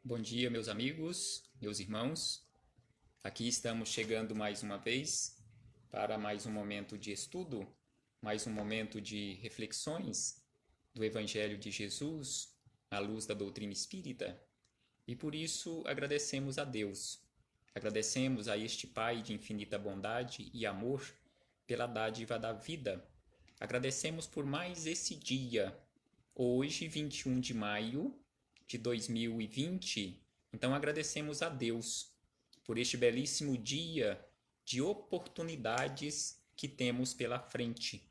Bom dia, meus amigos, meus irmãos. Aqui estamos chegando mais uma vez para mais um momento de estudo, mais um momento de reflexões do Evangelho de Jesus à luz da doutrina espírita. E por isso agradecemos a Deus. Agradecemos a este Pai de infinita bondade e amor pela dádiva da vida. Agradecemos por mais esse dia, hoje, 21 de maio de 2020. Então agradecemos a Deus por este belíssimo dia de oportunidades que temos pela frente.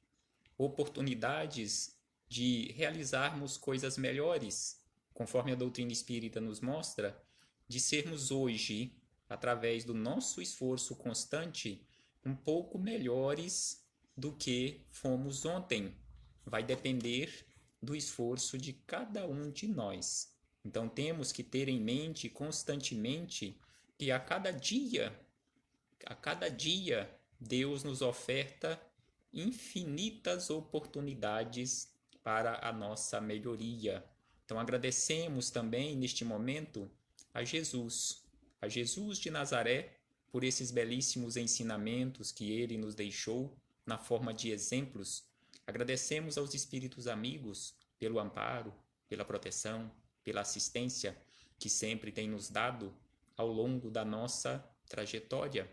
Oportunidades de realizarmos coisas melhores, conforme a doutrina espírita nos mostra, de sermos hoje, através do nosso esforço constante, um pouco melhores do que fomos ontem. Vai depender do esforço de cada um de nós. Então temos que ter em mente constantemente que a cada dia, Deus nos oferta infinitas oportunidades para a nossa melhoria. Então agradecemos também neste momento a Jesus de Nazaré, por esses belíssimos ensinamentos que ele nos deixou na forma de exemplos. Agradecemos aos espíritos amigos pelo amparo, pela proteção, pela assistência que sempre tem nos dado ao longo da nossa trajetória.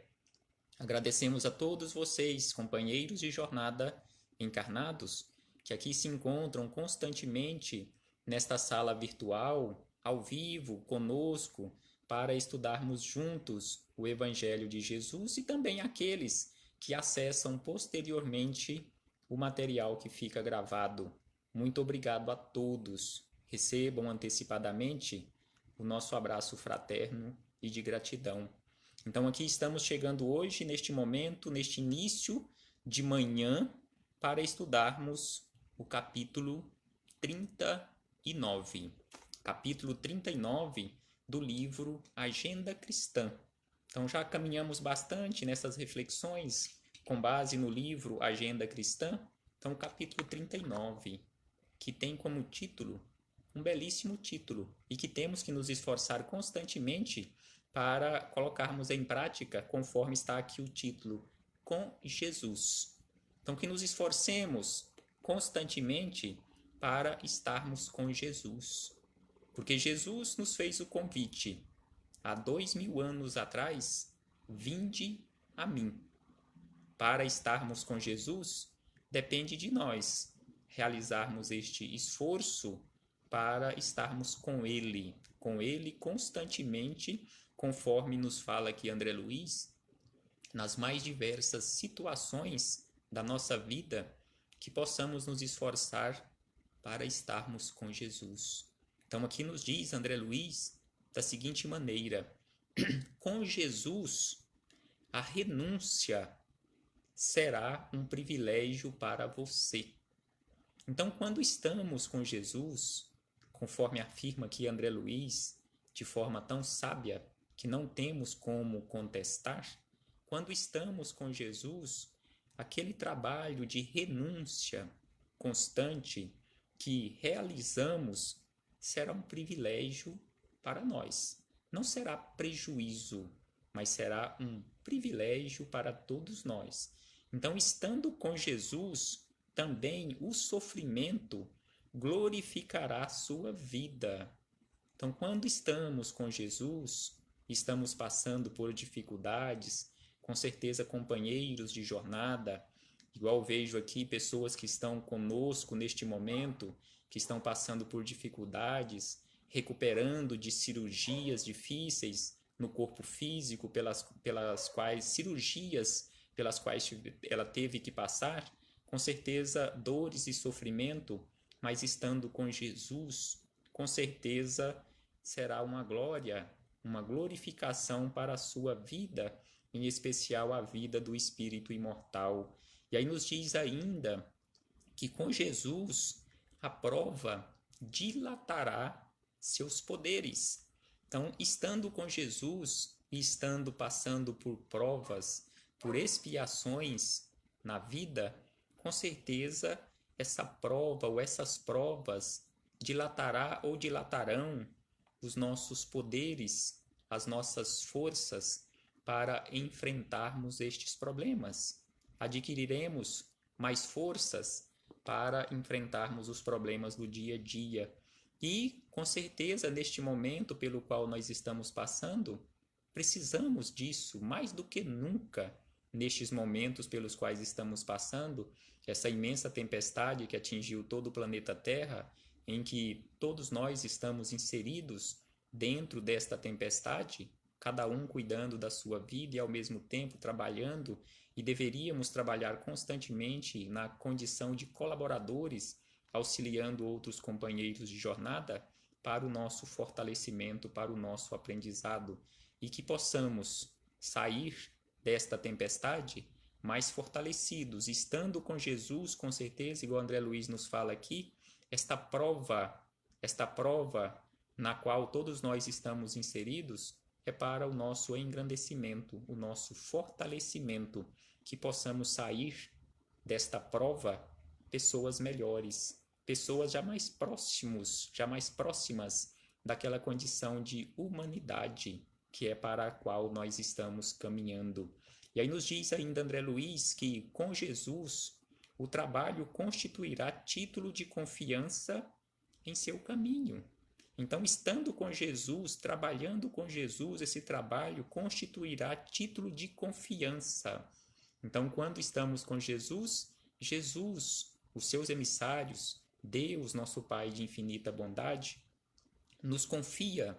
Agradecemos a todos vocês, companheiros de jornada encarnados, que aqui se encontram constantemente nesta sala virtual, ao vivo, conosco, para estudarmos juntos o Evangelho de Jesus e também aqueles que acessam posteriormente o material que fica gravado. Muito obrigado a todos. Recebam antecipadamente o nosso abraço fraterno e de gratidão. Então aqui estamos chegando hoje, neste momento, neste início de manhã, para estudarmos o capítulo 39. Capítulo 39 do livro Agenda Cristã. Então já caminhamos bastante nessas reflexões com base no livro Agenda Cristã. Então capítulo 39, que tem como título um belíssimo título e que temos que nos esforçar constantemente para colocarmos em prática, conforme está aqui o título, com Jesus. Então, que nos esforcemos constantemente para estarmos com Jesus. Porque Jesus nos fez o convite, há 2000 anos atrás, vinde a mim. Para estarmos com Jesus, depende de nós realizarmos este esforço para estarmos com Ele constantemente, conforme nos fala aqui André Luiz, nas mais diversas situações da nossa vida, que possamos nos esforçar para estarmos com Jesus. Então aqui nos diz André Luiz da seguinte maneira: com Jesus, a renúncia será um privilégio para você. Então, quando estamos com Jesus, conforme afirma aqui André Luiz, de forma tão sábia que não temos como contestar, quando estamos com Jesus, aquele trabalho de renúncia constante que realizamos será um privilégio para nós. Não será prejuízo, mas será um privilégio para todos nós. Então, estando com Jesus, também o sofrimento glorificará a sua vida. Então, quando estamos com Jesus, estamos passando por dificuldades, com certeza companheiros de jornada, igual vejo aqui pessoas que estão conosco neste momento, que estão passando por dificuldades, recuperando de cirurgias difíceis no corpo físico, cirurgias pelas quais ela teve que passar, com certeza dores e sofrimento, mas estando com Jesus, com certeza será uma glória, uma glorificação para a sua vida, em especial a vida do Espírito imortal. E aí nos diz ainda que com Jesus a prova dilatará seus poderes. Então, estando com Jesus e estando passando por provas, por expiações na vida, com certeza essa prova ou essas provas dilatará ou dilatarão os nossos poderes, as nossas forças para enfrentarmos estes problemas. Adquiriremos mais forças para enfrentarmos os problemas do dia a dia. E, com certeza, neste momento pelo qual nós estamos passando, precisamos disso mais do que nunca. Nestes momentos pelos quais estamos passando, essa imensa tempestade que atingiu todo o planeta Terra, em que todos nós estamos inseridos dentro desta tempestade, cada um cuidando da sua vida e ao mesmo tempo trabalhando, e deveríamos trabalhar constantemente na condição de colaboradores, auxiliando outros companheiros de jornada para o nosso fortalecimento, para o nosso aprendizado, e que possamos sair desta tempestade mais fortalecidos, estando com Jesus, com certeza, igual André Luiz nos fala aqui, esta prova na qual todos nós estamos inseridos, é para o nosso engrandecimento, o nosso fortalecimento, que possamos sair desta prova pessoas melhores, pessoas jamais próximas daquela condição de humanidade que é para a qual nós estamos caminhando. E aí nos diz ainda André Luiz que com Jesus o trabalho constituirá título de confiança em seu caminho. Então, estando com Jesus, trabalhando com Jesus, esse trabalho constituirá título de confiança. Então, quando estamos com Jesus, os seus emissários, Deus, nosso Pai de infinita bondade, nos confia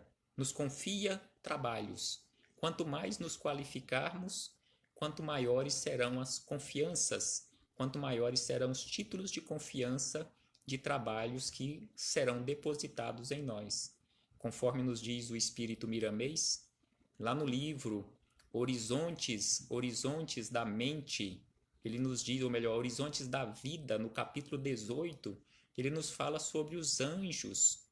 trabalhos. Quanto mais nos qualificarmos, quanto maiores serão as confianças, quanto maiores serão os títulos de confiança de trabalhos que serão depositados em nós. Conforme nos diz o Espírito Miramês, lá no livro Horizontes da Mente, ele nos diz, ou melhor, Horizontes da Vida, no capítulo 18, ele nos fala sobre os anjos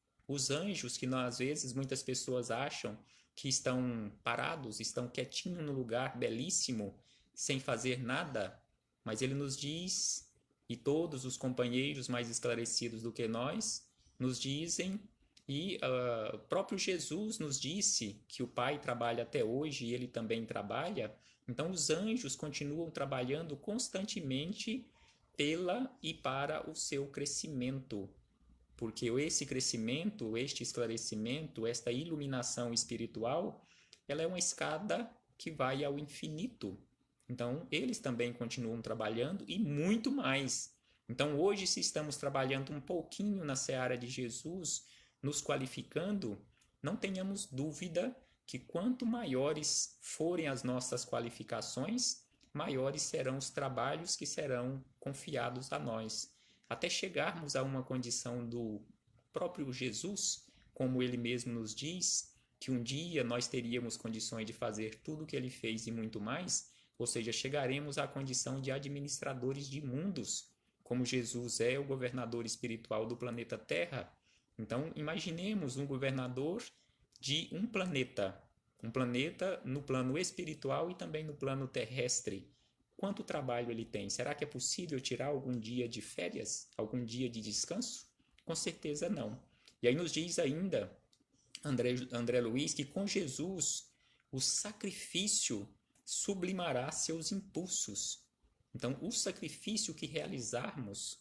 que às vezes muitas pessoas acham que estão parados, estão quietinhos no lugar belíssimo, sem fazer nada, mas ele nos diz, e todos os companheiros mais esclarecidos do que nós, nos dizem, e próprio Jesus nos disse que o Pai trabalha até hoje e ele também trabalha, então os anjos continuam trabalhando constantemente pela e para o seu crescimento, porque esse crescimento, este esclarecimento, esta iluminação espiritual, ela é uma escada que vai ao infinito. Então, eles também continuam trabalhando e muito mais. Então, hoje, se estamos trabalhando um pouquinho na seara de Jesus, nos qualificando, não tenhamos dúvida que quanto maiores forem as nossas qualificações, maiores serão os trabalhos que serão confiados a nós, até chegarmos a uma condição do próprio Jesus, como ele mesmo nos diz, que um dia nós teríamos condições de fazer tudo o que ele fez e muito mais, ou seja, chegaremos à condição de administradores de mundos, como Jesus é o governador espiritual do planeta Terra. Então, imaginemos um governador de um planeta no plano espiritual e também no plano terrestre. Quanto trabalho ele tem? Será que é possível tirar algum dia de férias? Algum dia de descanso? Com certeza não. E aí nos diz ainda André Luiz que com Jesus o sacrifício sublimará seus impulsos. Então, o sacrifício que realizarmos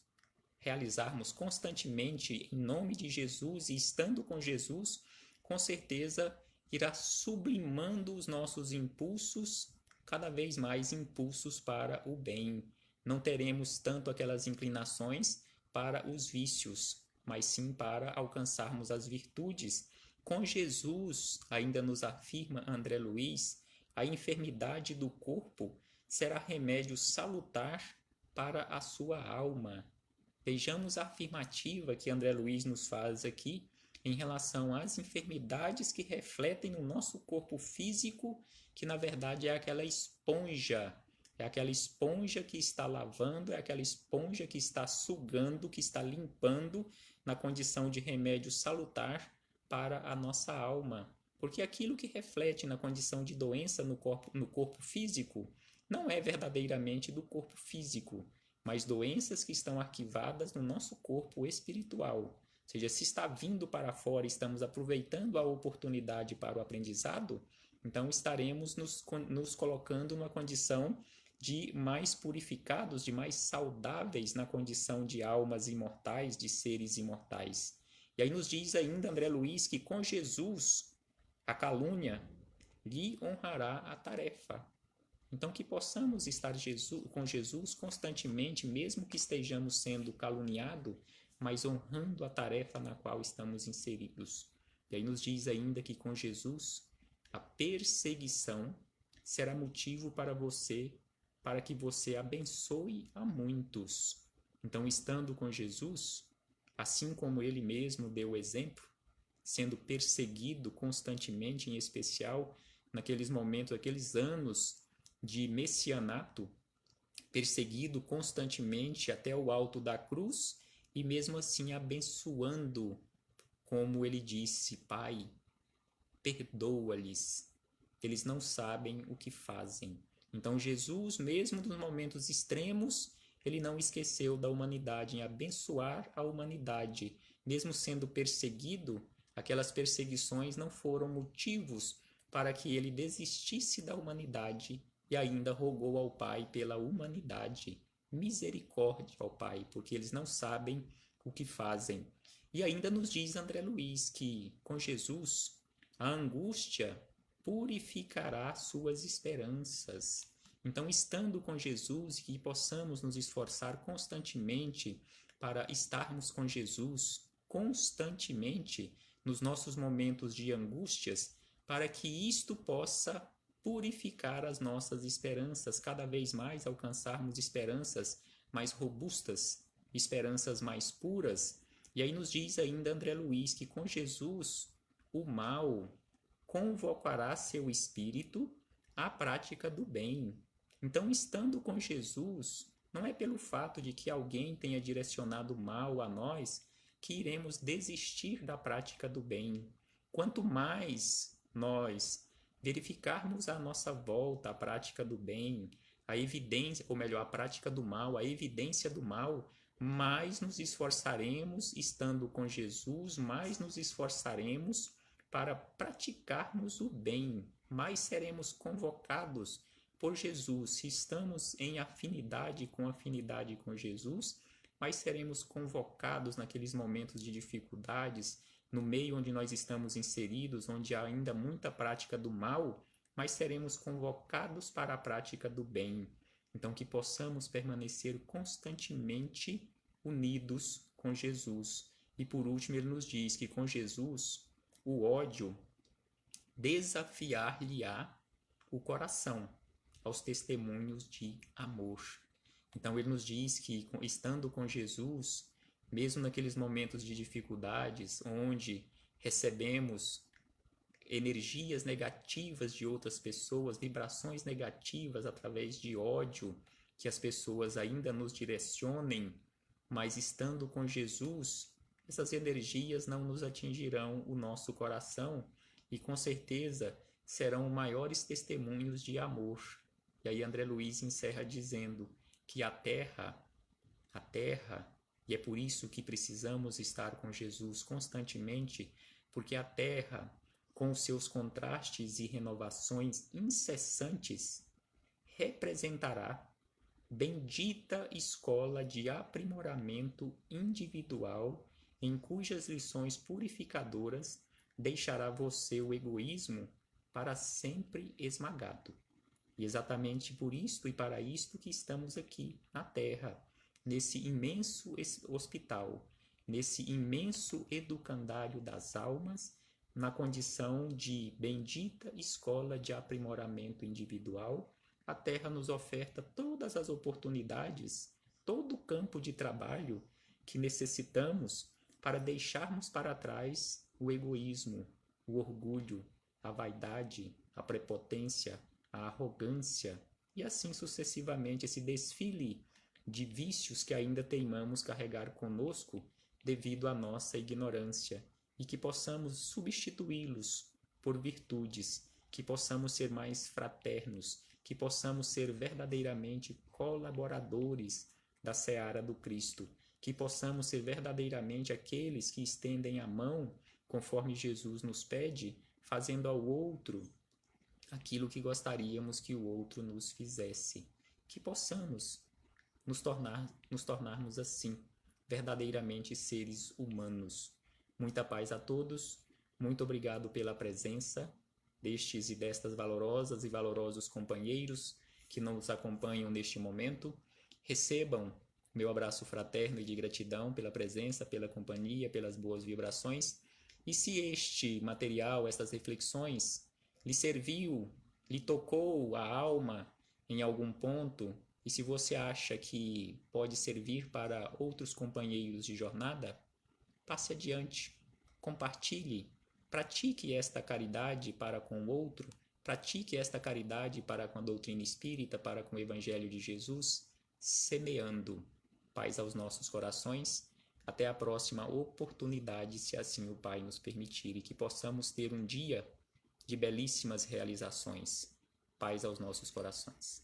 constantemente em nome de Jesus e estando com Jesus, com certeza irá sublimando os nossos impulsos, cada vez mais impulsos para o bem. Não teremos tanto aquelas inclinações para os vícios, mas sim para alcançarmos as virtudes. Com Jesus, ainda nos afirma André Luiz, a enfermidade do corpo será remédio salutar para a sua alma. Vejamos a afirmativa que André Luiz nos faz aqui em relação às enfermidades que refletem no nosso corpo físico, que na verdade é aquela esponja que está lavando, é aquela esponja que está sugando, que está limpando na condição de remédio salutar para a nossa alma. Porque aquilo que reflete na condição de doença no corpo físico não é verdadeiramente do corpo físico, mas doenças que estão arquivadas no nosso corpo espiritual. seja, se está vindo para fora, estamos aproveitando a oportunidade para o aprendizado, então estaremos nos colocando numa condição de mais purificados, de mais saudáveis na condição de almas imortais, de seres imortais. E aí nos diz ainda André Luiz que com Jesus a calúnia lhe honrará a tarefa. Então que possamos estar com Jesus constantemente, mesmo que estejamos sendo caluniados, mas honrando a tarefa na qual estamos inseridos. E aí nos diz ainda que com Jesus a perseguição será motivo para que você abençoe a muitos. Então, estando com Jesus, assim como ele mesmo deu o exemplo, sendo perseguido constantemente, em especial naqueles momentos, aqueles anos de messianato, perseguido constantemente até o alto da cruz e mesmo assim abençoando, como ele disse: Pai, perdoa-lhes, eles não sabem o que fazem. Então Jesus, mesmo nos momentos extremos, ele não esqueceu da humanidade, em abençoar a humanidade. Mesmo sendo perseguido, aquelas perseguições não foram motivos para que ele desistisse da humanidade e ainda rogou ao Pai pela humanidade. Misericórdia ao Pai, porque eles não sabem o que fazem. E ainda nos diz André Luiz que, com Jesus, a angústia purificará suas esperanças. Então, estando com Jesus, que possamos nos esforçar constantemente para estarmos com Jesus constantemente nos nossos momentos de angústias, para que isto possa purificar as nossas esperanças, cada vez mais alcançarmos esperanças mais robustas, esperanças mais puras. E aí nos diz ainda André Luiz que com Jesus o mal convocará seu espírito à prática do bem. Então, estando com Jesus, não é pelo fato de que alguém tenha direcionado mal a nós que iremos desistir da prática do bem. Quanto mais nós verificarmos à nossa volta a prática do bem, a evidência, ou melhor, a prática do mal, a evidência do mal, mais nos esforçaremos, estando com Jesus, mais nos esforçaremos para praticarmos o bem, mais seremos convocados por Jesus. Se estamos em afinidade com Jesus, mais seremos convocados naqueles momentos de dificuldades, no meio onde nós estamos inseridos, onde há ainda muita prática do mal, mas seremos convocados para a prática do bem. Então, que possamos permanecer constantemente unidos com Jesus. E por último, ele nos diz que com Jesus, o ódio desafiar-lhe-á o coração aos testemunhos de amor. Então ele nos diz que, estando com Jesus, mesmo naqueles momentos de dificuldades, onde recebemos energias negativas de outras pessoas, vibrações negativas através de ódio, que as pessoas ainda nos direcionem, mas estando com Jesus, essas energias não nos atingirão o nosso coração e com certeza serão maiores testemunhos de amor. E aí André Luiz encerra dizendo que a terra, e é por isso que precisamos estar com Jesus constantemente, porque a terra, com seus contrastes e renovações incessantes, representará bendita escola de aprimoramento individual, em cujas lições purificadoras deixará você o egoísmo para sempre esmagado. E exatamente por isto e para isto que estamos aqui na Terra, nesse imenso hospital, nesse imenso educandário das almas, na condição de bendita escola de aprimoramento individual. A Terra nos oferta todas as oportunidades, todo o campo de trabalho que necessitamos para deixarmos para trás o egoísmo, o orgulho, a vaidade, a prepotência, a arrogância e assim sucessivamente esse desfile de vícios que ainda teimamos carregar conosco devido à nossa ignorância, e que possamos substituí-los por virtudes, que possamos ser mais fraternos, que possamos ser verdadeiramente colaboradores da seara do Cristo, que possamos ser verdadeiramente aqueles que estendem a mão, conforme Jesus nos pede, fazendo ao outro aquilo que gostaríamos que o outro nos fizesse. Que possamos nos tornarmos assim, verdadeiramente seres humanos. Muita paz a todos, muito obrigado pela presença destes e destas valorosas e valorosos companheiros que nos acompanham neste momento. Recebam meu abraço fraterno e de gratidão pela presença, pela companhia, pelas boas vibrações. E se este material, estas reflexões, lhe serviu, lhe tocou a alma em algum ponto, e se você acha que pode servir para outros companheiros de jornada, passe adiante, compartilhe, pratique esta caridade para com o outro, pratique esta caridade para com a doutrina espírita, para com o Evangelho de Jesus, semeando paz aos nossos corações. Até a próxima oportunidade, se assim o Pai nos permitir, e que possamos ter um dia de belíssimas realizações. Paz aos nossos corações.